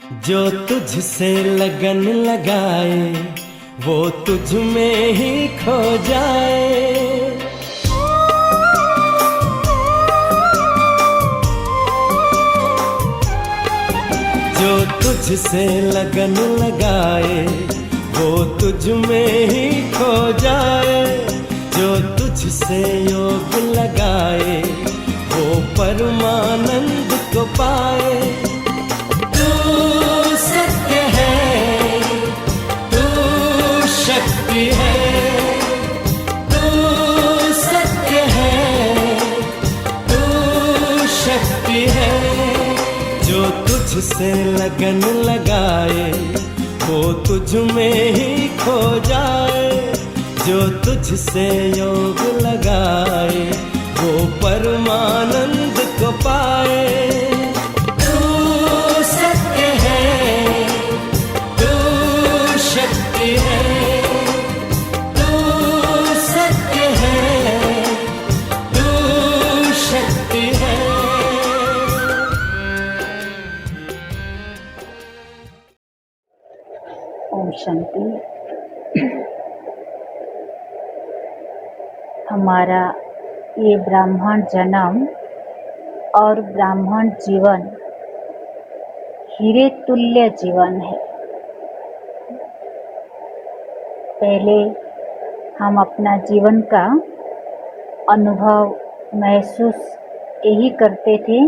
जो तुझसे लगन लगाए वो तुझ में ही खो जाए। जो तुझसे लगन लगाए वो तुझ में ही खो जाए। जो तुझसे योग लगाए वो परमानंद को पाए। तू सत्य है, तू शक्ति है, तू सत्य है, तू शक्ति है। जो तुझसे लगन लगाए वो तुझ में ही खो जाए। जो तुझसे योग लगाए वो परमानंद को पाए। तू सत्य है, तू शक्ति है, तू सत्य है, तू शक्ति है। ओम शांति। हमारा ये ब्राह्मण जन्म और ब्राह्मण जीवन हीरे तुल्य जीवन है। पहले हम अपना जीवन का अनुभव महसूस यही करते थे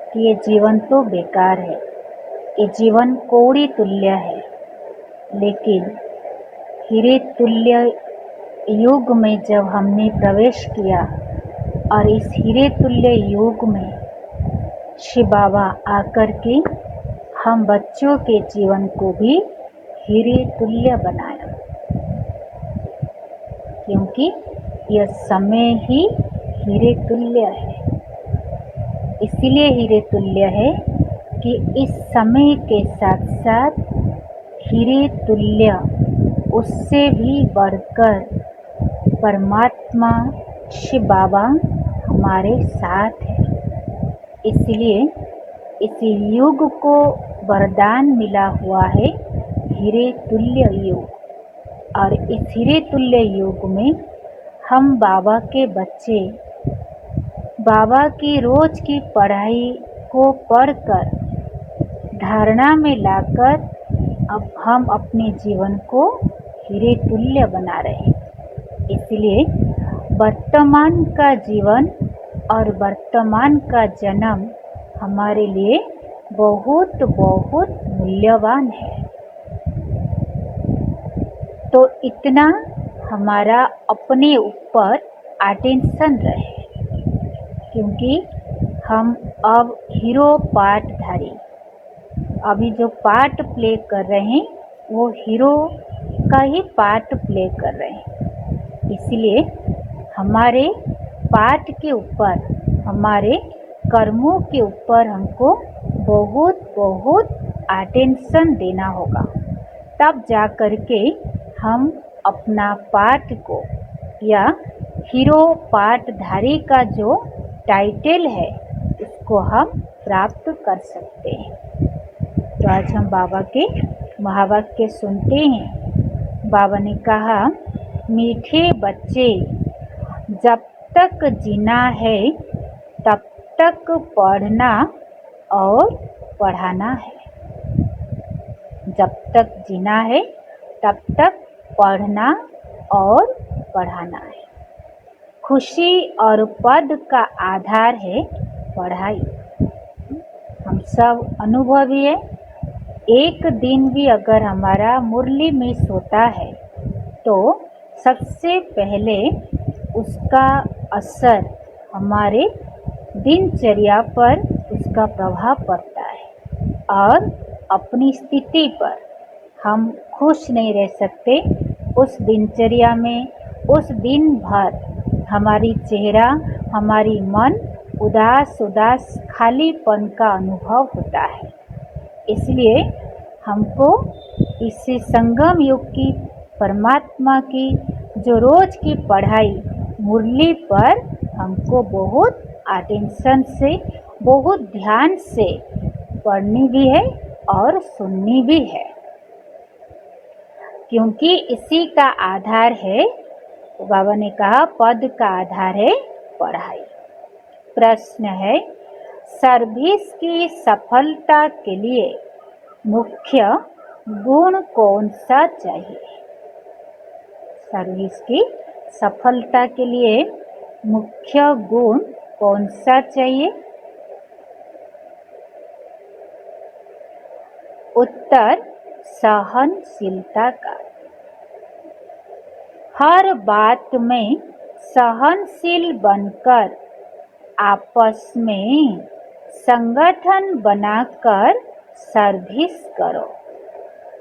कि ये जीवन तो बेकार है, ये जीवन कौड़ी तुल्य है। लेकिन हीरे तुल्य युग में जब हमने प्रवेश किया और इस हीरे तुल्य युग में शिव बाबा आकर के हम बच्चों के जीवन को भी हीरे तुल्य बनाया, क्योंकि यह समय ही हीरे तुल्य है। इसलिए हीरे तुल्य है कि इस समय के साथ साथ हीरे तुल्य उससे भी बढ़कर परमात्मा शिव बाबा हमारे साथ है। इसलिए इस युग को वरदान मिला हुआ है हीरे तुल्य युग। और इस हीरे तुल्य युग में हम बाबा के बच्चे बाबा की रोज की पढ़ाई को पढ़कर धारणा में लाकर अब हम अपने जीवन को हीरे तुल्य बना रहे हैं। इसलिए वर्तमान का जीवन और वर्तमान का जन्म हमारे लिए बहुत बहुत मूल्यवान है। तो इतना हमारा अपने ऊपर अटेंशन रहे, क्योंकि हम अब हीरो पार्टधारी अभी जो पार्ट प्ले कर रहे हैं वो हीरो का ही पार्ट प्ले कर रहे हैं। इसलिए हमारे पार्ट के ऊपर, हमारे कर्मों के ऊपर हमको बहुत बहुत अटेंशन देना होगा। तब जा कर के हम अपना पार्ट को या हीरो पार्टधारी का जो टाइटल है उसको हम प्राप्त कर सकते हैं। तो आज हम बाबा के महावाक्य सुनते हैं। बाबा ने कहा, मीठे बच्चे, जब तक जीना है तब तक पढ़ना और पढ़ाना है। जब तक जीना है तब तक पढ़ना और पढ़ाना है। खुशी और पद का आधार है पढ़ाई। हम सब अनुभवी है। एक दिन भी अगर हमारा मुरली मिस होता है तो सबसे पहले उसका असर हमारे दिनचर्या पर उसका प्रभाव पड़ता है और अपनी स्थिति पर हम खुश नहीं रह सकते। उस दिनचर्या में उस दिन भर हमारी चेहरा, हमारी मन उदास उदास खालीपन का अनुभव होता है। इसलिए हमको इस संगम युग की परमात्मा की जो रोज की पढ़ाई मुरली पर हमको बहुत अटेंशन से, बहुत ध्यान से पढ़नी भी है और सुननी भी है, क्योंकि इसी का आधार है। तो बाबा ने कहा पद का आधार है पढ़ाई। प्रश्न है, सर्विस की सफलता के लिए मुख्य गुण कौन सा चाहिए? सर्विस की सफलता के लिए मुख्य गुण कौन सा चाहिए? उत्तर, सहनशीलता का। हर बात में सहनशील बनकर आपस में संगठन बनाकर सर्विस करो।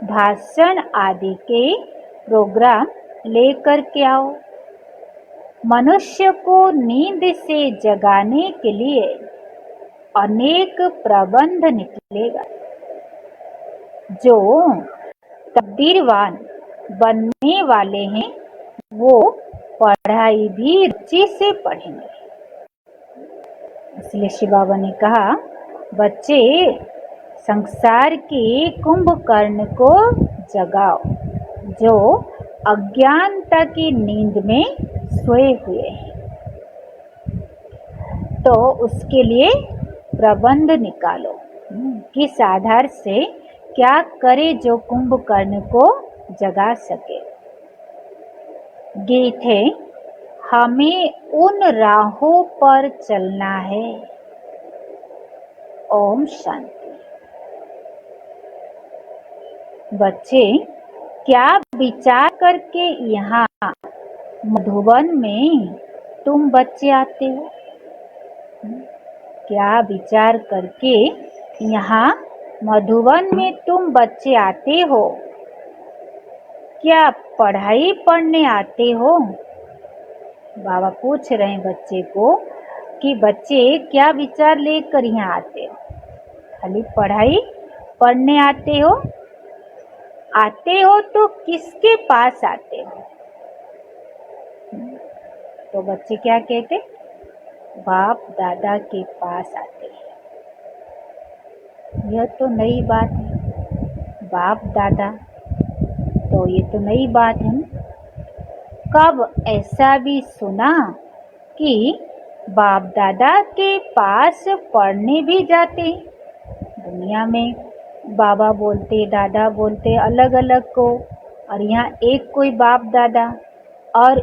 भाषण आदि के प्रोग्राम लेकर के आओ। मनुष्य को नींद से जगाने के लिए अनेक प्रबंध निकलेगा। जो तकदीरवान बनने वाले हैं वो पढ़ाई भी रुचि से पढ़ेंगे। इसलिए शिव बाबा ने कहा बच्चे संसार के कुंभकर्ण को जगाओ जो अज्ञानता की नींद में सोए हुए हैं। तो उसके लिए प्रबंध निकालो, किस आधार से क्या करे जो कुंभकर्ण को जगा सके। गीत है, हमें उन राहों पर चलना है। ओम शांति। बच्चे क्या विचार करके यहाँ मधुबन में तुम बच्चे आते हो? क्या विचार करके यहाँ मधुबन में तुम बच्चे आते हो? क्या पढ़ाई पढ़ने आते हो? बाबा पूछ रहे हैं बच्चे को कि बच्चे क्या विचार लेकर यहाँ आते हो? खाली पढ़ाई पढ़ने आते हो? आते हो तो किसके पास आते हो? तो बच्चे क्या कहते? बाप दादा के पास आते हैं। यह तो नई बात है। बाप दादा तो ये तो नई बात है। कब ऐसा भी सुना कि बाप दादा के पास पढ़ने भी जाते? दुनिया में बाबा बोलते दादा बोलते अलग अलग को, और यहाँ एक कोई बाप दादा, और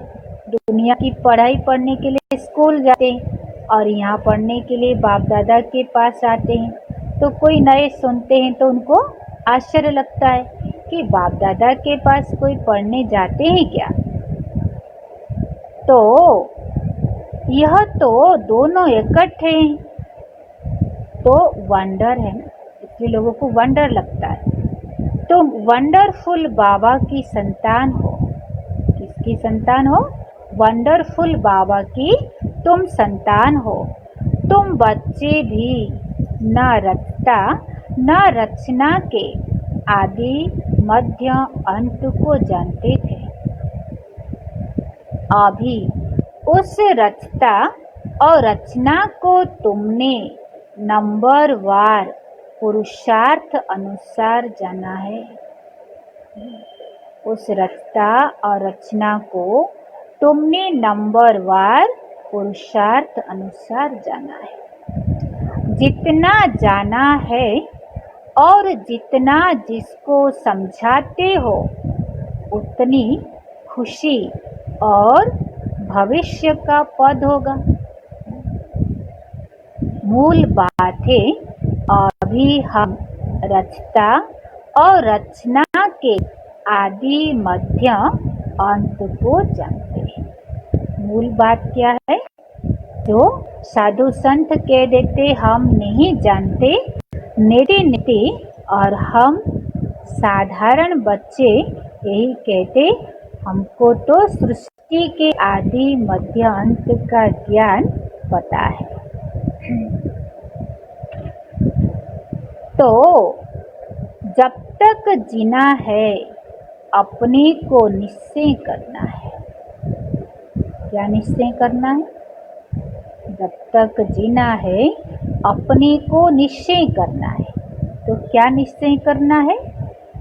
दुनिया की पढ़ाई पढ़ने के लिए स्कूल जाते और यहाँ पढ़ने के लिए बाप दादा के पास आते हैं। तो कोई नए सुनते हैं तो उनको आश्चर्य लगता है कि बाप दादा के पास कोई पढ़ने जाते हैं क्या? तो यह तो दोनों इकट्ठे हैं, तो वंडर है ना, इसलिए लोगों को वंडर लगता है। तुम वंडरफुल बाबा की संतान हो। किसकी संतान हो? वंडरफुल बाबा की तुम संतान हो। तुम बच्चे भी न रचता न रचना के आदि मध्य अंत को जानते थे। अभी उस रचता और रचना को तुमने नंबरवार पुरुषार्थ अनुसार जाना है। उस रचता और रचना को तुमने नंबरवार पुरुषार्थ अनुसार जाना है। जितना जाना है और जितना जिसको समझाते हो उतनी खुशी और भविष्य का पद होगा। मूल बात है अभी हम रचता और रचना के आदि मध्य अंत को जानते हैं। मूल बात क्या है? जो साधु संत कह देते हम नहीं जानते नीति नीति, और हम साधारण बच्चे यही कहते हमको तो सृष्टि के आदि मध्य अंत का ज्ञान पता है। तो जब तक जीना है अपने को निश्चय करना है। क्या निश्चय करना है? जब तक जीना है अपने को निश्चय करना है। तो क्या निश्चय करना है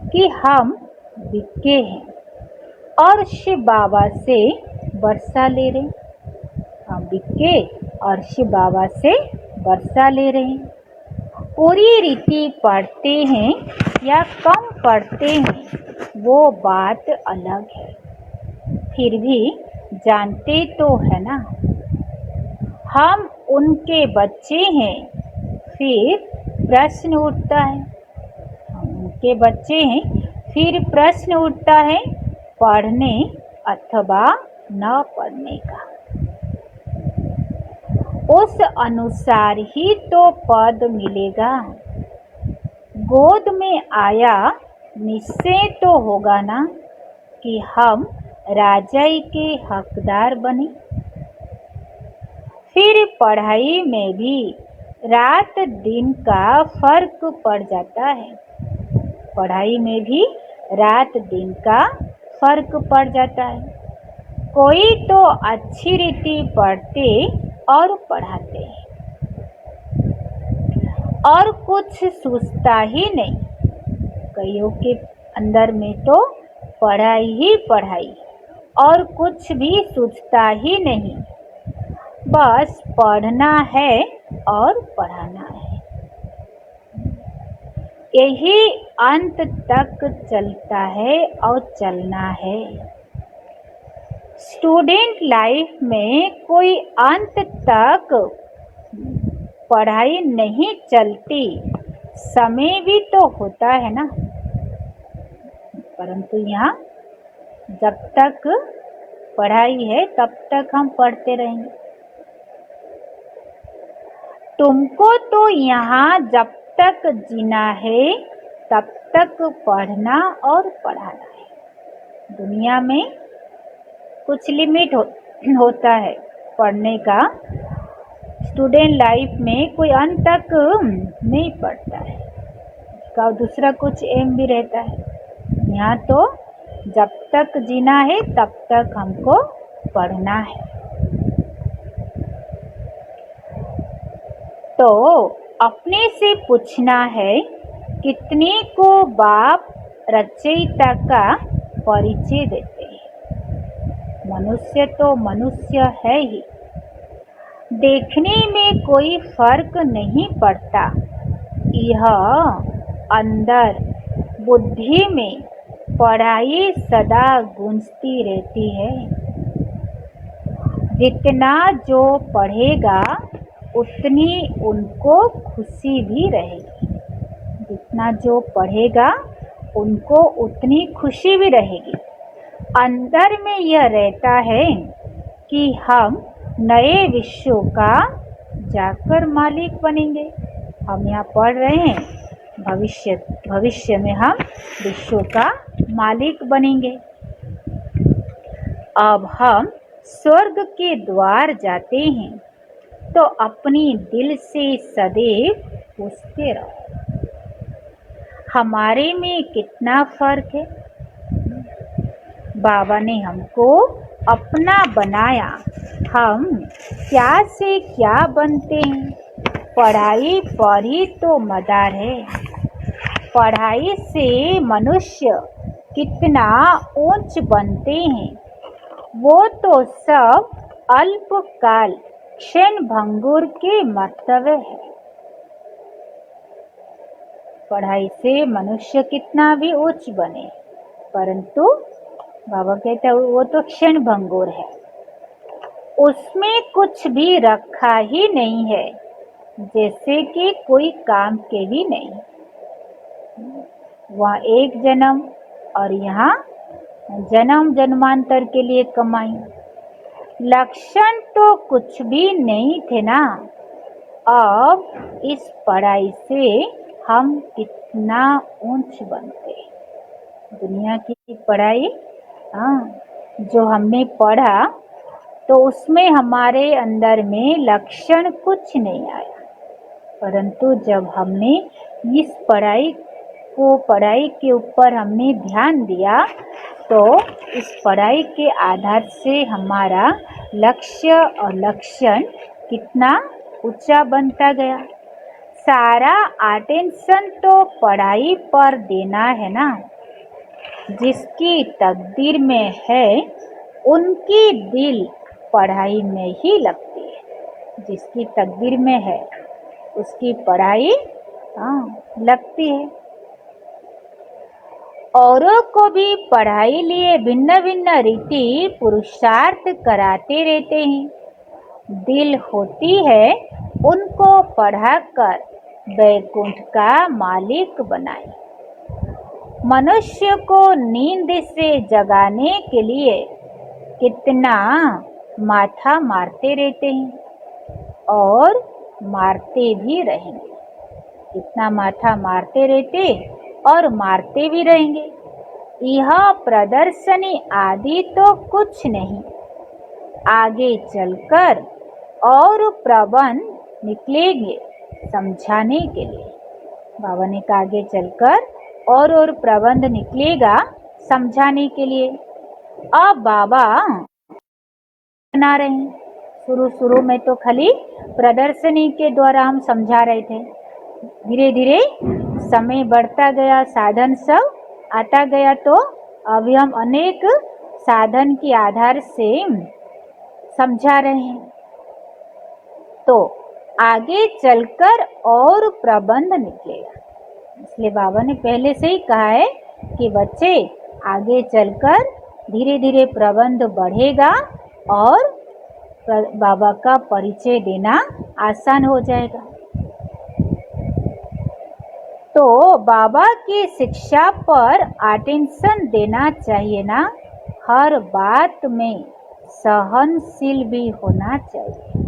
कि हम विज्ञ हैं और शिव बाबा से वर्षा ले रहे हैं। हम विज्ञ और शिव बाबा से वर्षा ले रहे हैं। पूरी रीति पढ़ते हैं या कम पढ़ते हैं वो बात अलग है, फिर भी जानते तो है ना, हम उनके बच्चे हैं। फिर प्रश्न उठता है, हम उनके बच्चे हैं, फिर प्रश्न उठता है पढ़ने अथवा न पढ़ने का। उस अनुसार ही तो पद मिलेगा। गोद में आया निश्चय तो होगा ना कि हम राजाई के हकदार बने। फिर पढ़ाई में भी रात दिन का फर्क पड़ जाता है। पढ़ाई में भी रात दिन का फर्क पड़ जाता है। कोई तो अच्छी रीति पढ़ते और पढ़ाते हैं और कुछ सूझता ही नहीं। कईयों के अंदर में तो पढ़ाई ही पढ़ाई और कुछ भी सूझता ही नहीं, बस पढ़ना है और पढ़ाना है। यही अंत तक चलता है और चलना है। स्टूडेंट लाइफ में कोई अंत तक पढ़ाई नहीं चलती, समय भी तो होता है ना, परंतु यहाँ जब तक पढ़ाई है तब तक हम पढ़ते रहेंगे। तुमको तो यहाँ जब तक जीना है तब तक पढ़ना और पढ़ाना है। दुनिया में कुछ लिमिट होता है पढ़ने का। स्टूडेंट लाइफ में कोई अंत तक नहीं पढ़ता है, उसका दूसरा कुछ एम भी रहता है। यहाँ तो जब तक जीना है तब तक हमको पढ़ना है। तो अपने से पूछना है कितने को बाप रचयिता का परिचय देते हैं। मनुष्य तो मनुष्य है ही, देखने में कोई फर्क नहीं पड़ता। यह अंदर बुद्धि में पढ़ाई सदा गूंजती रहती है। जितना जो पढ़ेगा उतनी उनको खुशी भी रहेगी। जितना जो पढ़ेगा उनको उतनी खुशी भी रहेगी। अंदर में यह रहता है कि हम नए विश्व का जाकर मालिक बनेंगे। हम यहाँ पढ़ रहे हैं भविष्य में हम विश्व का मालिक बनेंगे। अब हम स्वर्ग के द्वार जाते हैं तो अपनी दिल से सदैव पूछते रहो हमारे में कितना फर्क है। बाबा ने हमको अपना बनाया, हम क्या से क्या बनते हैं। पढ़ाई पढ़ी तो मदार है। पढ़ाई से मनुष्य कितना ऊंच बनते हैं वो तो सब अल्पकाल क्षण भंगुर के मंतव्य है। पढ़ाई से मनुष्य कितना भी उच्च बने, परंतु बाबा कहते हैं वो तो क्षण भंगुर है, उसमें कुछ भी रखा ही नहीं है, जैसे कि कोई काम के भी नहीं। वहाँ एक जन्म और यहाँ जन्म जन्मांतर के लिए कमाई। लक्षण तो कुछ भी नहीं थे ना। अब इस पढ़ाई से हम कितना ऊंच बनते। दुनिया की पढ़ाई जो हमने पढ़ा तो उसमें हमारे अंदर में लक्षण कुछ नहीं आया, परंतु जब हमने इस पढ़ाई के ऊपर हमने ध्यान दिया तो इस पढ़ाई के आधार से हमारा लक्ष्य और लक्षण कितना ऊंचा बनता गया। सारा अटेंशन तो पढ़ाई पर देना है ना। जिसकी तकदीर में है उनकी दिल पढ़ाई में ही लगती है। जिसकी तकदीर में है उसकी पढ़ाई लगती है। औरों को भी पढ़ाई लिए भिन्न भिन्न रीति पुरुषार्थ कराते रहते हैं। दिल होती है उनको पढ़ाकर वैकुंठ का मालिक बनाए। मनुष्य को नींद से जगाने के लिए कितना माथा मारते रहते हैं और मारते भी रहेंगे। कितना माथा मारते रहते और मारते भी रहेंगे। यह प्रदर्शनी आदि तो कुछ नहीं, आगे चलकर और प्रबंध निकलेंगे समझाने के लिए। बाबा ने कहा आगे चलकर और प्रबंध निकलेगा समझाने के लिए। अब बाबा बना रहे हैं। शुरू में तो खाली प्रदर्शनी के द्वारा हम समझा रहे थे। धीरे धीरे समय बढ़ता गया, साधन सब आता गया, तो अभी हम अनेक साधन के आधार से समझा रहे हैं। तो आगे चलकर और प्रबंध निकलेगा। इसलिए बाबा ने पहले से ही कहा है कि बच्चे आगे चलकर धीरे धीरे प्रबंध बढ़ेगा और बाबा का परिचय देना आसान हो जाएगा। तो बाबा की शिक्षा पर अटेंशन देना चाहिए ना। हर बात में सहनशील भी होना चाहिए।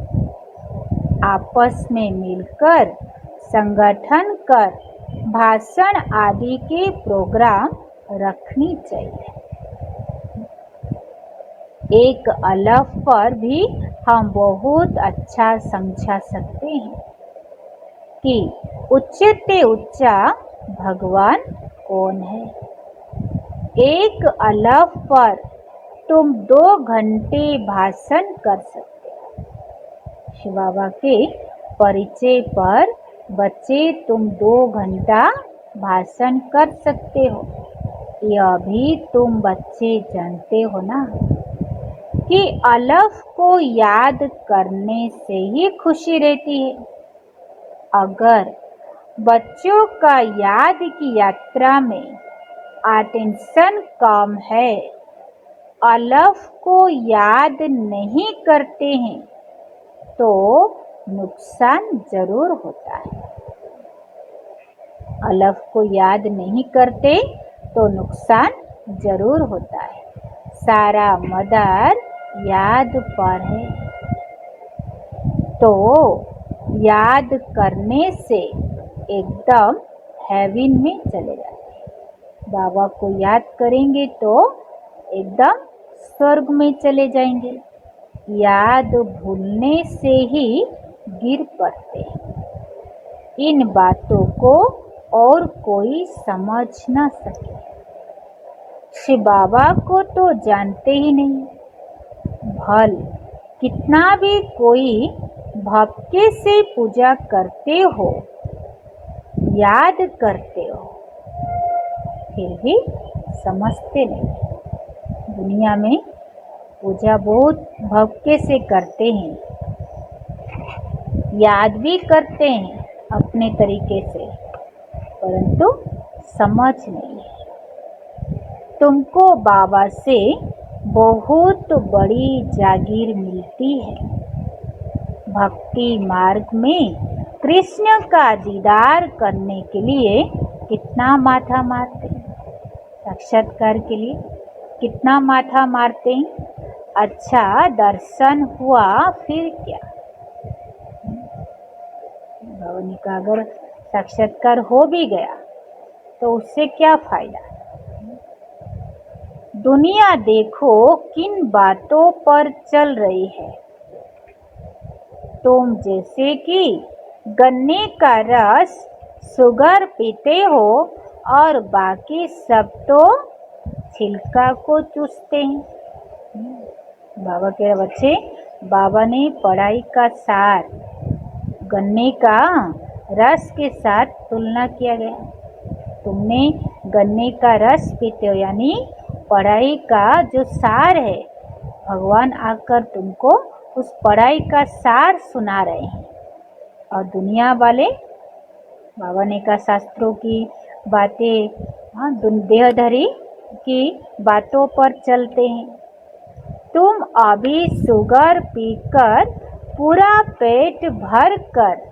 आपस में मिलकर संगठन कर भाषण आदि के प्रोग्राम रखनी चाहिए। एक अलफ पर भी हम बहुत अच्छा समझा सकते हैं कि उच्चते उच्चा भगवान कौन है। एक अलफ पर तुम 2 घंटे भाषण कर सकते हो। शिव बाबा के परिचय पर बच्चे तुम 2 घंटा भाषण कर सकते हो। यह भी तुम बच्चे जानते हो ना कि अलफ को याद करने से ही खुशी रहती है। अगर बच्चों का याद की यात्रा में अटेंशन कम है, अलफ को याद नहीं करते हैं, तो नुकसान जरूर होता है। अलफ को याद नहीं करते तो नुकसान जरूर होता है। सारा मदार याद पर है, तो याद करने से एकदम हेवन में चले जाते हैं। बाबा को याद करेंगे तो एकदम स्वर्ग में चले जाएंगे। याद भूलने से ही गिर पड़ते हैं। इन बातों को और कोई समझ न सके। शिव बाबा को तो जानते ही नहीं। भल कितना भी कोई भक्ति से पूजा करते हो, याद करते हो, फिर भी समझते नहीं। दुनिया में पूजा बहुत भक्ति से करते हैं, याद भी करते हैं अपने तरीके से, परंतु समझ नहीं है। तुमको बाबा से बहुत बड़ी जागीर मिलती है। भक्ति मार्ग में कृष्ण का दीदार करने के लिए कितना माथा मारते हैं। साक्षात्कार के लिए कितना माथा मारते हैं। अच्छा दर्शन हुआ फिर क्या। भगवान का अगर साक्षात्कार हो भी गया तो उससे क्या फायदा। दुनिया देखो किन बातों पर चल रही है। तुम जैसे कि गन्ने का रस शुगर पीते हो और बाकी सब तो छिलका को चूसते हैं। बाबा के बच्चे, बाबा ने पढ़ाई का सार गन्ने का रस के साथ तुलना किया गया। तुमने गन्ने का रस पीते हो, यानी पढ़ाई का जो सार है, भगवान आकर तुमको उस पढ़ाई का सार सुना रहे हैं। और दुनिया वाले, बाबा ने कहा, शास्त्रों की बातें, हाँ, देहधरी की बातों पर चलते हैं। तुम अभी शुगर पीकर पूरा पेट भर कर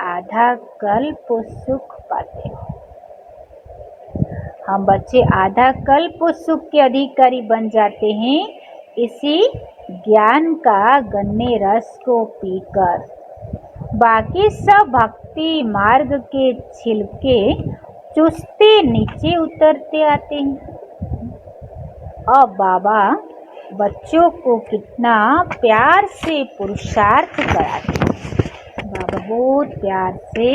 आधा कल्प सुख पाते हो। हम बच्चे आधा कल्प सुख के अधिकारी बन जाते हैं इसी ज्ञान का गन्ने रस को पीकर। बाकी सब भक्ति मार्ग के छिलके चुसते नीचे उतरते आते हैं। अब बाबा बच्चों को कितना प्यार से पुरुषार्थ कराते हैं। बाबा बहुत प्यार से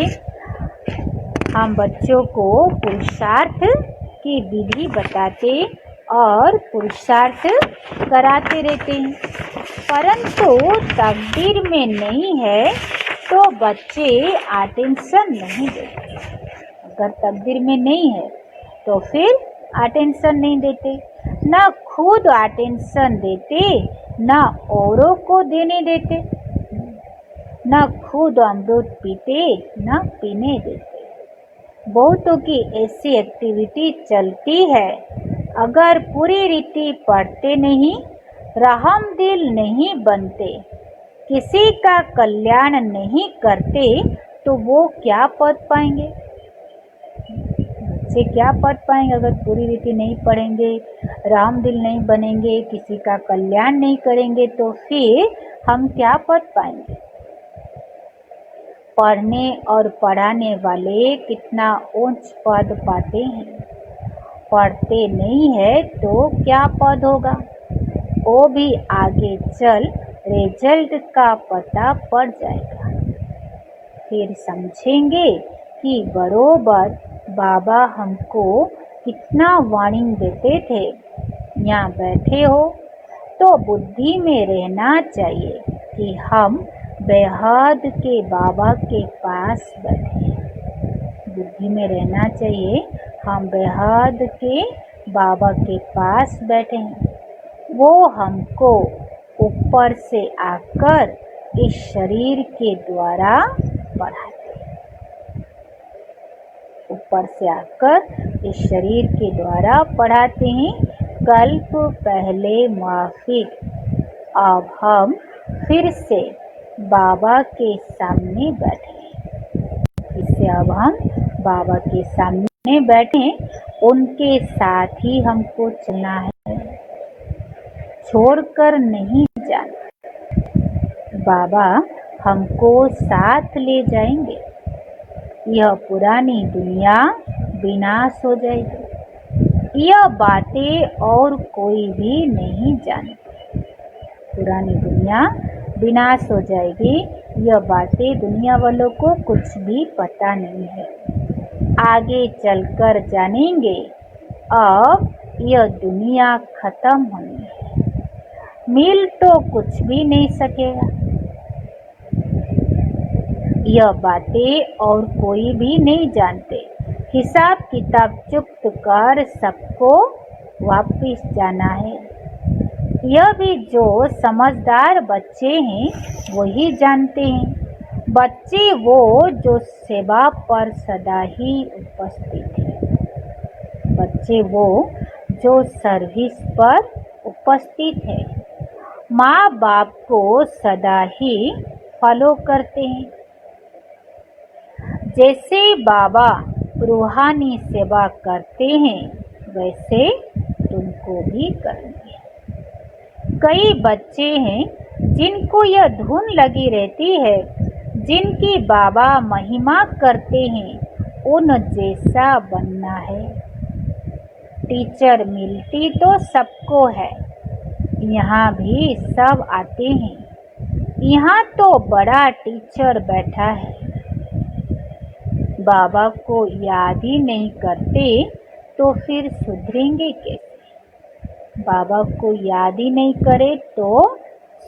हम बच्चों को पुरुषार्थ की विधि बताते और पुरुषार्थ कराते रहते हैं। परंतु तकदीर में नहीं है तो बच्चे अटेंशन नहीं देते। अगर तकदीर में नहीं है तो फिर अटेंशन नहीं देते, ना खुद अटेंशन देते, ना औरों को देने देते, ना खुद अमृत पीते, ना पीने देते। बहुतों की ऐसी एक्टिविटी चलती है, अगर पूरी रीति पढ़ते नहीं, रहमदिल नहीं बनते, किसी का कल्याण नहीं करते, तो वो क्या पद पाएंगे? बच्चे क्या पढ़ पाएंगे अगर पूरी रीति नहीं पढ़ेंगे, रामदिल नहीं बनेंगे, किसी का कल्याण नहीं करेंगे, तो फिर हम क्या पढ़ पाएंगे? पढ़ने और पढ़ाने वाले कितना ऊंच पद पाते हैं, पढ़ते नहीं है तो क्या पद होगा? वो भी आगे चल रिजल्ट का पता पड़ जाएगा। फिर समझेंगे कि बरोबर बाबा हमको कितना वार्निंग देते थे। यहाँ बैठे हो तो बुद्धि में रहना चाहिए कि हम बेहद के बाबा के पास बैठे। बुद्धि में रहना चाहिए हम बेहद के बाबा के पास बैठे हैं। वो हमको ऊपर से आकर इस शरीर के द्वारा पढ़ाते, ऊपर से आकर इस शरीर के द्वारा पढ़ाते हैं। कल्प पहले माफिक, अब हम फिर से बाबा के सामने बैठे। फिर से अब हम बाबा के सामने बैठे, उनके साथ ही हमको चलना है, छोड़कर नहीं जाना। बाबा हमको साथ ले जाएंगे। यह पुरानी दुनिया विनाश हो जाएगी। यह बातें और कोई भी नहीं जानते। पुरानी दुनिया विनाश हो जाएगी, यह बातें दुनिया वालों को कुछ भी पता नहीं है। आगे चलकर जानेंगे। अब यह दुनिया खत्म होनी है, मिल तो कुछ भी नहीं सकेगा। यह बातें और कोई भी नहीं जानते। हिसाब किताब चुक्त कर सबको वापिस जाना है। यह भी जो समझदार बच्चे हैं वही जानते हैं। बच्चे वो जो सेवा पर सदा ही उपस्थित है। बच्चे वो जो सर्विस पर उपस्थित है। माँ बाप को सदा ही फॉलो करते हैं। जैसे बाबा रूहानी सेवा करते हैं वैसे तुमको भी करनी है। कई बच्चे हैं जिनको यह धुन लगी रहती है, जिनकी बाबा महिमा करते हैं, उन जैसा बनना है। टीचर मिलती तो सबको है, यहाँ भी सब आते हैं। यहाँ तो बड़ा टीचर बैठा है। बाबा को याद ही नहीं करते तो फिर सुधरेंगे कैसे? बाबा को याद ही नहीं करे तो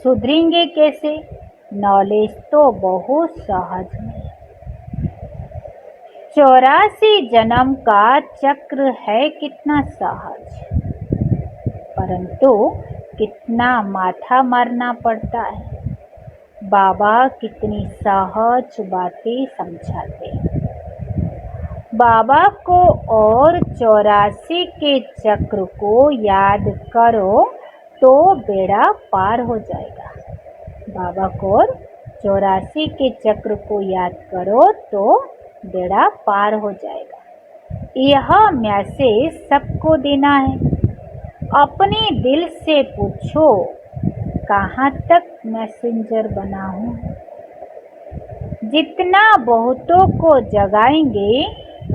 सुधरेंगे कैसे? नॉलेज तो बहुत सहज है। 84 जन्म का चक्र है कितना सहज, परंतु कितना माथा मारना पड़ता है। बाबा कितनी सहज बातें समझाते हैं। बाबा को और 84 के चक्र को याद करो तो बेड़ा पार हो जाएगा। बाबा को 84 के चक्र को याद करो तो बेड़ा पार हो जाएगा। यह मैसेज सबको देना है। अपने दिल से पूछो, कहाँ तक मैसेंजर बना हूँ। जितना बहुतों को जगाएंगे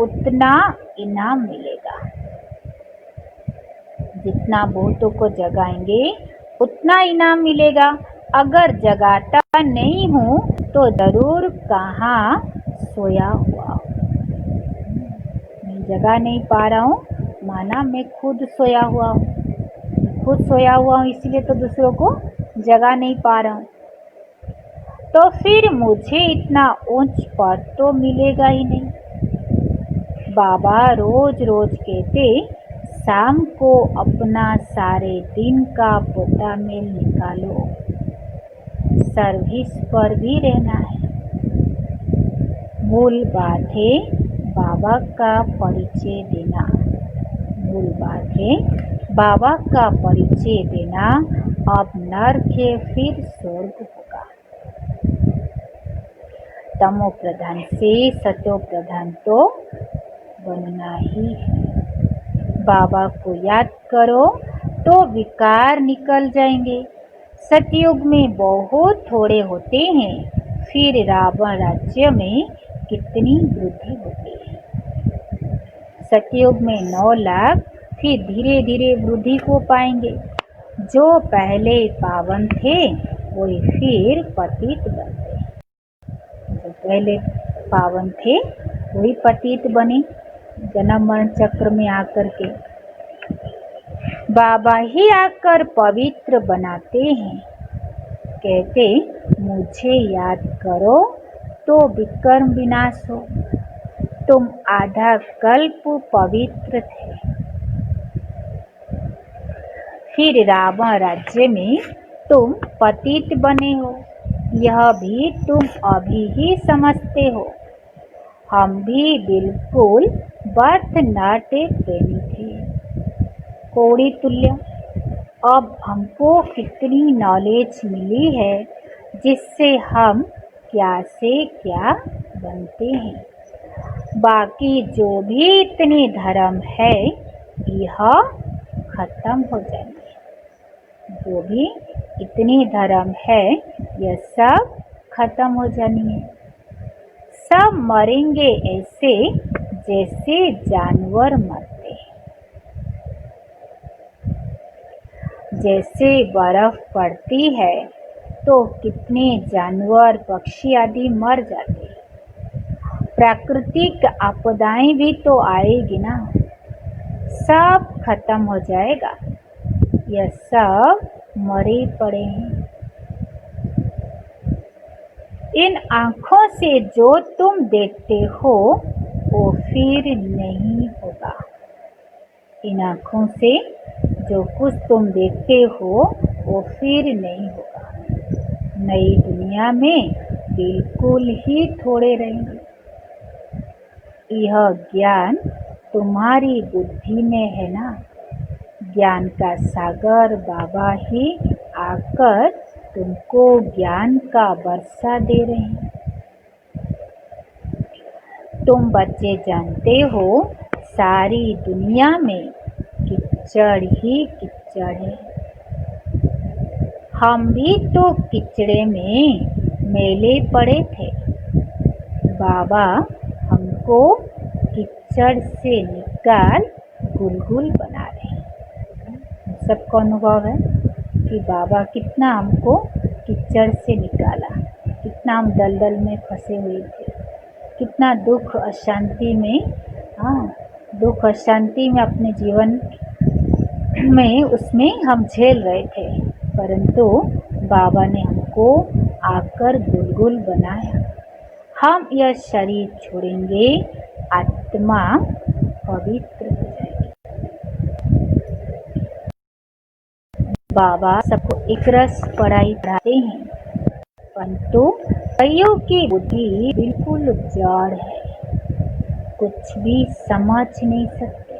उतना इनाम मिलेगा। जितना बहुतों को जगाएंगे उतना इनाम मिलेगा। अगर जगाता नहीं हूँ तो जरूर कहाँ सोया हुआ हूँ। मैं जगा नहीं पा रहा हूँ, माना मैं खुद सोया हुआ हूँ। खुद सोया हुआ हूँ इसलिए तो दूसरों को जगा नहीं पा रहा हूँ। तो फिर मुझे इतना ऊंच पद तो मिलेगा ही नहीं। बाबा रोज रोज कहते, शाम को अपना सारे दिन का पोता मेल निकालो। सर्विस पर भी रहना है। मूल बात है बाबा का परिचय देना। मूल बात है बाबा का परिचय देना। अब नर्क है फिर स्वर्ग होगा। तमो प्रधान से सतो प्रधान तो बनना ही है। बाबा को याद करो तो विकार निकल जाएंगे। सतयुग में बहुत थोड़े होते हैं, फिर रावण राज्य में कितनी वृद्धि होती है। सतयुग में 9 लाख, फिर धीरे धीरे वृद्धि को पाएंगे। जो पहले पावन थे वही फिर पतित बनते। जो पहले पावन थे वही पतित बने जन्म मरण चक्र में आकर के। बाबा ही आकर पवित्र बनाते हैं। कहते, मुझे याद करो तो विकर्म विनाश हो। तुम आधा कल्प पवित्र थे, फिर रावण राज्य में तुम पतित बने हो। यह भी तुम अभी ही समझते हो। हम भी बिल्कुल भरतनाट्य प्रेमी थे, कौड़ी तुल्य। अब हमको कितनी नॉलेज मिली है जिससे हम क्या से क्या बनते हैं। बाकी जो भी इतने धर्म है यह खत्म हो जाएंगे। जो भी इतने धर्म है यह सब खत्म हो जाएंगे। सब मरेंगे ऐसे जैसे जानवर मरते हैं। जैसे बर्फ पड़ती है तो कितने जानवर पक्षी आदि मर जाते हैं। प्राकृतिक आपदाएं भी तो आएगी ना, सब खत्म हो जाएगा। यह सब मरे पड़े हैं। इन आँखों से जो तुम देखते हो वो फिर नहीं होगा। इन आँखों से जो कुछ तुम देखते हो वो फिर नहीं होगा। नई दुनिया में बिल्कुल ही थोड़े रहेंगे। यह ज्ञान तुम्हारी बुद्धि में है ना। ज्ञान का सागर बाबा ही आकर तुमको ज्ञान का वर्षा दे रहे हैं। तुम बच्चे जानते हो सारी दुनिया में कीचड़ ही कीचड़ है। हम भी तो कीचड़े में मेले पड़े थे। बाबा हमको कीचड़ से निकाल गुलगुल बना रहे हैं। सबको अनुभव है कि बाबा कितना हमको कीचड़ से निकाला, कितना हम दलदल में फंसे हुए थे, कितना दुख अशांति में, दुख अशांति में अपने जीवन में उसमें हम झेल रहे थे। परंतु बाबा ने हमको आकर गुलगुल बनाया। हम यह शरीर छोड़ेंगे, आत्मा पवित्र हो जाएगी। बाबा सबको एक रस पढ़ाई पढ़ाते हैं, परंतु कईयों की बुद्धि बिल्कुल जड़ है, कुछ भी समझ नहीं सकते।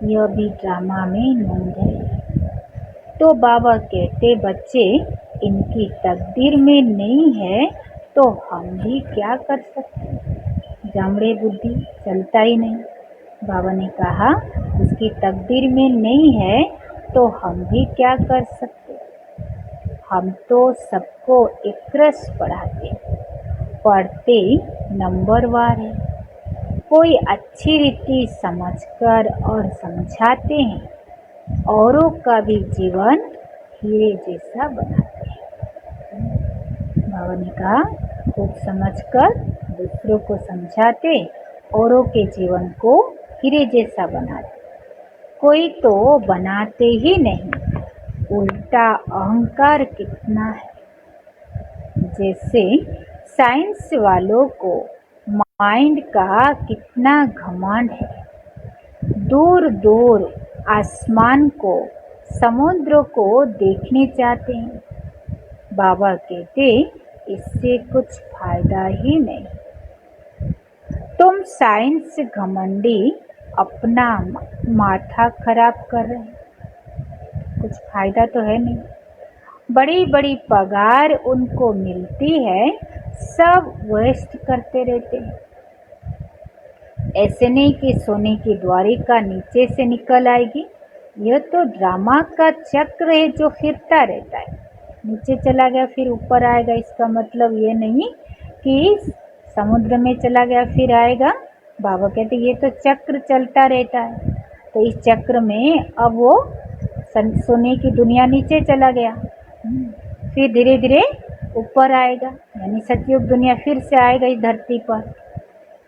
यह भी ड्रामा में नूंद है। तो बाबा कहते, बच्चे इनकी तकदीर में नहीं है तो हम भी क्या कर सकते। जामड़े बुद्धि चलता ही नहीं। बाबा ने कहा उसकी तकदीर में नहीं है तो हम भी क्या कर सकते। हम तो सबको एक रस पढ़ाते, पढ़ते नंबरवार है। कोई अच्छी रीति समझकर और समझाते हैं, औरों का भी जीवन हीरे जैसा बनाते हैं। बाबा ने कहा खुद समझकर दूसरों को समझाते, औरों के जीवन को हीरे जैसा बनाते। कोई तो बनाते ही नहीं, उल्टा अहंकार कितना है। जैसे साइंस वालों को माइंड का कितना घमंड है। दूर दूर आसमान को, समुद्र को देखने चाहते हैं। बाबा कहते इससे कुछ फायदा ही नहीं। तुम साइंस घमंडी अपना माथा खराब कर रहे हैं, कुछ फायदा तो है नहीं। बड़ी बड़ी पगार उनको मिलती है, सब वेस्ट करते रहते हैं। ऐसे नहीं कि सोने की द्वारिका नीचे से निकल आएगी। यह तो ड्रामा का चक्र है जो फिरता रहता है। नीचे चला गया फिर ऊपर आएगा, इसका मतलब ये नहीं कि समुद्र में चला गया फिर आएगा। बाबा कहते ये तो चक्र चलता रहता है। तो इस चक्र में अब वो सोने की दुनिया नीचे चला गया, फिर धीरे धीरे ऊपर आएगा, यानी सतयुग दुनिया फिर से आएगा इस धरती पर।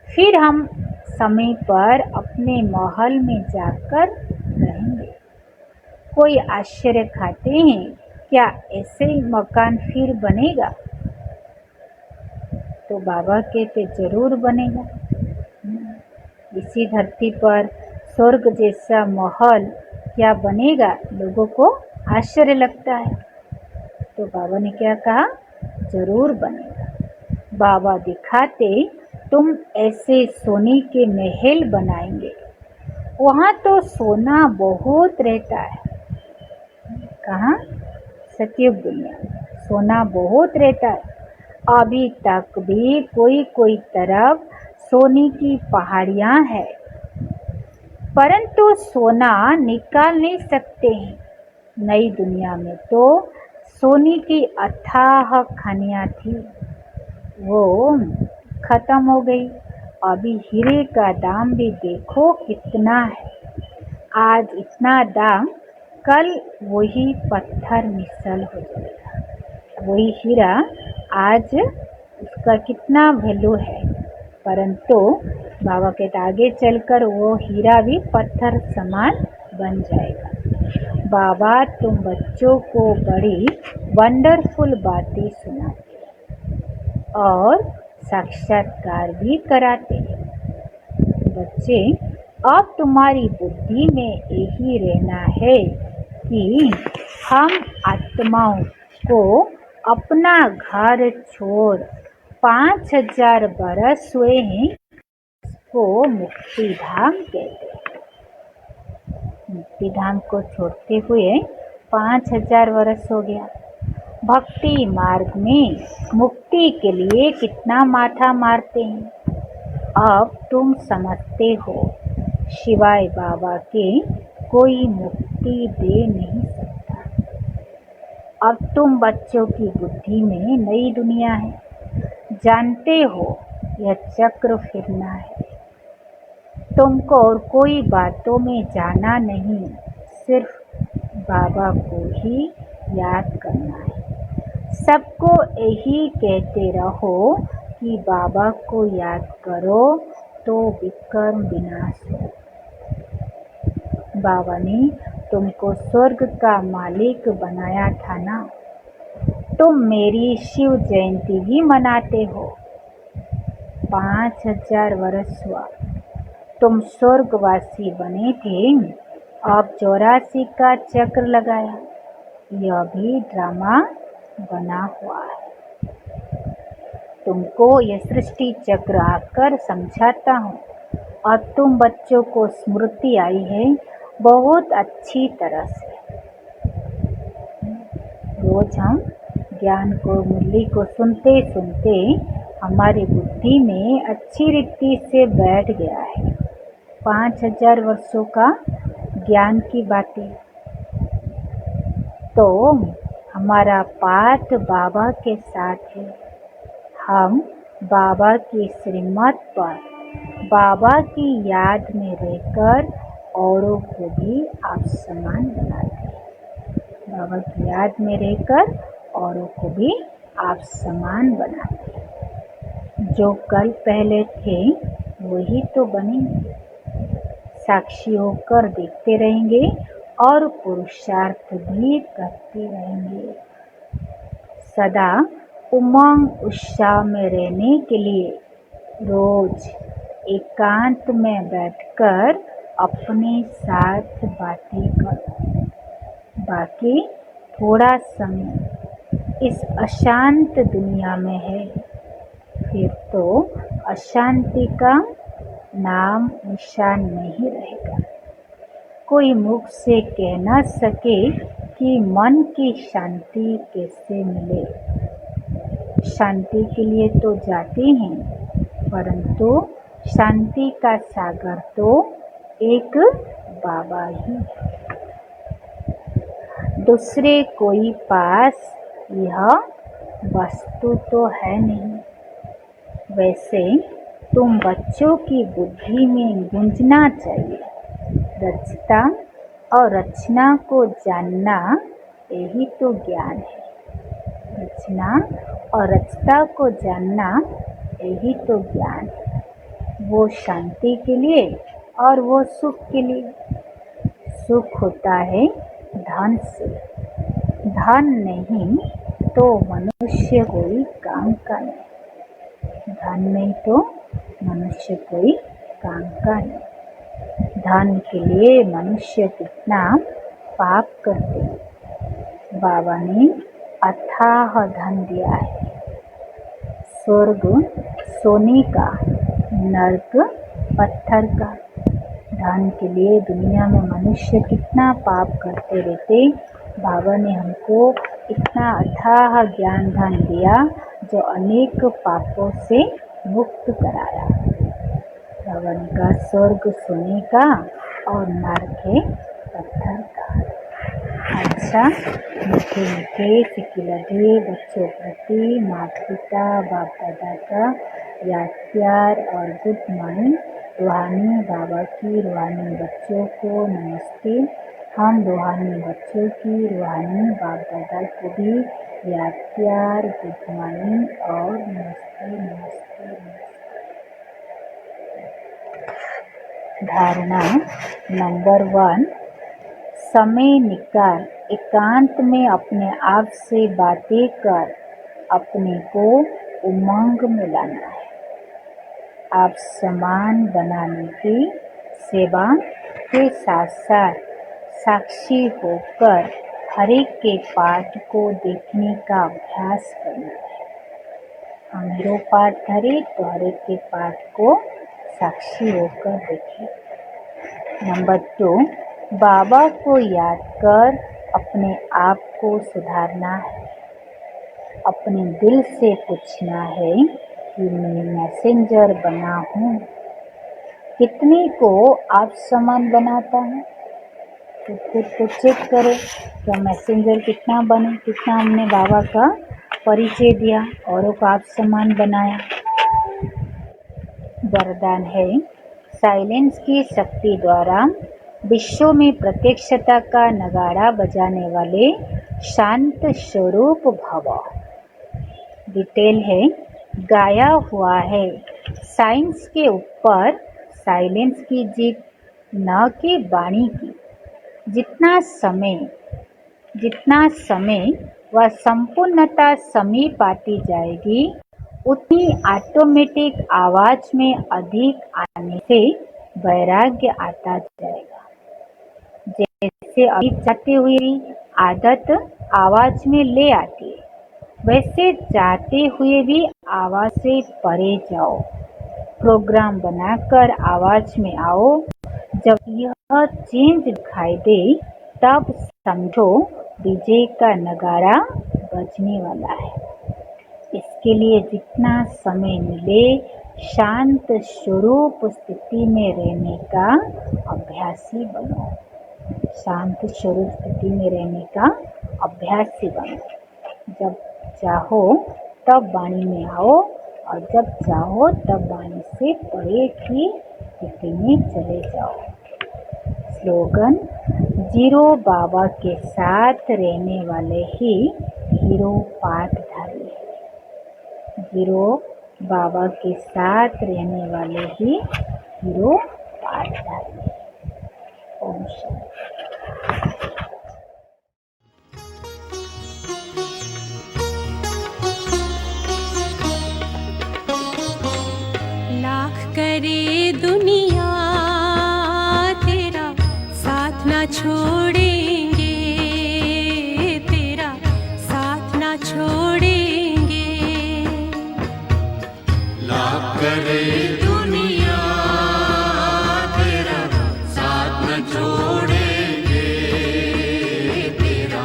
फिर हम समय पर अपने महल में जाकर रहेंगे। कोई आश्चर्य खाते हैं, क्या ऐसे ही मकान फिर बनेगा? तो बाबा कहते जरूर बनेगा। इसी धरती पर स्वर्ग जैसा महल क्या बनेगा? लोगों को आश्चर्य लगता है। तो बाबा ने क्या कहा? जरूर बनेगा। बाबा दिखाते तुम ऐसे सोने के महल बनाएंगे, वहाँ तो सोना बहुत रहता है। कहाँ? सतयुग दुनिया में सोना बहुत रहता है। अभी तक भी कोई कोई तरफ सोने की पहाड़ियाँ हैं, परंतु सोना निकाल नहीं सकते हैं। नई दुनिया में तो सोने की अथाह खनियाँ थी, वो खत्म हो गई। अभी हीरे का दाम भी देखो कितना है। आज इतना दाम, कल वही पत्थर मिसल हो जाएगा। वही हीरा आज उसका कितना वैल्यू है, परंतु बाबा के आगे चलकर वो हीरा भी पत्थर समान बन जाएगा। बाबा तुम बच्चों को बड़ी वंडरफुल बातें सुनाते और साक्षात्कार भी कराते हैं। बच्चे, अब तुम्हारी बुद्धि में यही रहना है कि हम आत्माओं को अपना घर छोड़ 5000 बरस हुए हैं, को मुक्ति धाम कहते हैं। मुक्ति धाम को छोड़ते हुए 5000 वर्ष हो गया। भक्ति मार्ग में मुक्ति के लिए कितना माथा मारते हैं। अब तुम समझते हो, शिवाय बाबा के कोई मुक्ति दे नहीं सकता। अब तुम बच्चों की बुद्धि में नई दुनिया है, जानते हो यह चक्र फिरना है। तुमको और कोई बातों में जाना नहीं, सिर्फ बाबा को ही याद करना है। सबको यही कहते रहो कि बाबा को याद करो तो विकर्म विनाश हो। बाबा ने तुमको स्वर्ग का मालिक बनाया था ना। तुम मेरी शिव जयंती भी मनाते हो। 5000 वर्ष हुआ, तुम स्वर्गवासी बने थे, अब 84 का चक्र लगाया। यह भी ड्रामा बना हुआ है। तुमको यह सृष्टि चक्र आकर समझाता हूँ और तुम बच्चों को स्मृति आई है बहुत अच्छी तरह से। रोज हम ज्ञान को मुरली को सुनते सुनते हमारी बुद्धि में अच्छी रीति से बैठ गया है 5000 वर्षों का ज्ञान की बातें। तो हमारा पाठ बाबा के साथ है। हम बाबा की श्रीमत पर बाबा की याद में रहकर औरों को भी आप समान बनाते हैं। बाबा की याद में रहकर औरों को भी आप समान बनाते हैं। जो कल पहले थे वही तो बनेंगे। साक्षी होकर देखते रहेंगे और पुरुषार्थ भी करते रहेंगे। सदा उमंग उत्साह में रहने के लिए रोज एकांत में बैठकर अपने साथ बातें करो। बाकी थोड़ा समय इस अशांत दुनिया में है, फिर तो अशांति का नाम निशान नहीं रहेगा। कोई मुख से कह न सके कि मन की शांति कैसे मिले। शांति के लिए तो जाते हैं, परंतु शांति का सागर तो एक बाबा ही है। दूसरे कोई पास यह वस्तु तो है नहीं। वैसे तुम बच्चों की बुद्धि में गूंजना चाहिए। रचता और रचना को जानना यही तो ज्ञान है। रचना और रचता को जानना यही तो ज्ञान है। वो शांति के लिए और वो सुख के लिए। सुख होता है धन से, धन नहीं तो मनुष्य कोई काम का नहीं। धन नहीं तो मनुष्य कोई काम का नहीं। धन के लिए मनुष्य कितना पाप करते हैं। बाबा ने अथाह धन दिया है। स्वर्ग सोने का, नरक पत्थर का। धन के लिए दुनिया में मनुष्य कितना पाप करते रहते। बाबा ने हमको इतना अथाह ज्ञान धन दिया जो अनेक पापों से मुक्त कराया। बाबा ने कहा स्वर्ग सोने का और नरक है पत्थर का। अच्छा, मीठे मीठे सिकिलधे बच्चों प्रति माता पिता बाप दादा का याद प्यार और गुड मॉर्निंग। रूहानी बाबा की रूहानी बच्चों को नमस्ते। हम रूहानी बच्चों की रूहानी बाप दादा को भी याद प्यार गुड मॉर्निंग और नमस्ते नमस्ते नमस्ते। धारणा नंबर 1, समय निकाल एकांत में अपने आप से बातें कर अपने को उमंग में लाना है। आप समान बनाने की सेवा के साथ साथ साक्षी होकर हर एक के पाठ को देखने का अभ्यास करना है। हम हीरो पाठ धरे तो हर एक के पाठ को साक्षी होकर देखें। नंबर 2, बाबा को याद कर अपने आप को सुधारना है। अपने दिल से पूछना है कि मैं मैसेंजर बना हूँ। कितने को आप समान बनाता हूँ? तो खुद को चेक करो कि मैसेंजर कितना बने, कितना हमने बाबा का परिचय दिया, औरों को आप समान बनाया। वरदान है साइलेंस की शक्ति द्वारा विश्व में प्रत्यक्षता का नगाड़ा बजाने वाले शांत स्वरूप भव। डिटेल है गाया हुआ है साइंस के ऊपर साइलेंस की जीत, न कि वाणी की। जितना समय व संपूर्णता समीप आती जाएगी उतनी ऑटोमेटिक आवाज में अधिक आने से वैराग्य आता जाएगा। जैसे अभी जाते हुए आदत आवाज में ले आती है, वैसे जाते हुए भी आवाज से परे जाओ। प्रोग्राम बनाकर आवाज में आओ। जब यह चेंज दिखाई दे तब समझो विजय का नगारा बजने वाला है। इसके लिए जितना समय मिले शांत स्वरूप स्थिति में रहने का अभ्यासी बनो। शांत स्वरूप स्थिति में रहने का अभ्यासी बनो। जब चाहो तब वाणी में आओ और जब चाहो तब वाणी से परे की स्थिति में चले जाओ। स्लोगन: जीरो बाबा के साथ रहने वाले ही हीरो पाठधारी है। जीरो बाबा के साथ रहने वाले ही हीरो पाठधारी है। ओम शांति। लाख करे दुनिया तेरा साथ ना छोड़ेंगे, तेरा साथ ना छोड़ेंगे। लाख करे दुनिया तेरा साथ न छोड़ेंगे, तेरा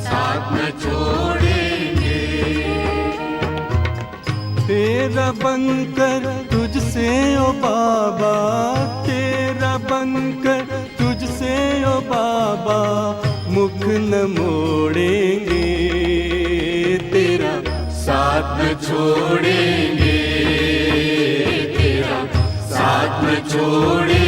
साथ न छोड़ेंगे। तेरा बनकर तुझसे ओ बाबा, तेरा बनकर तुझसे ओ बाबा, मुख न मोड़ेंगे, तेरा साथ न छोड़ेंगे, तेरा साथ न छोड़ेंगे।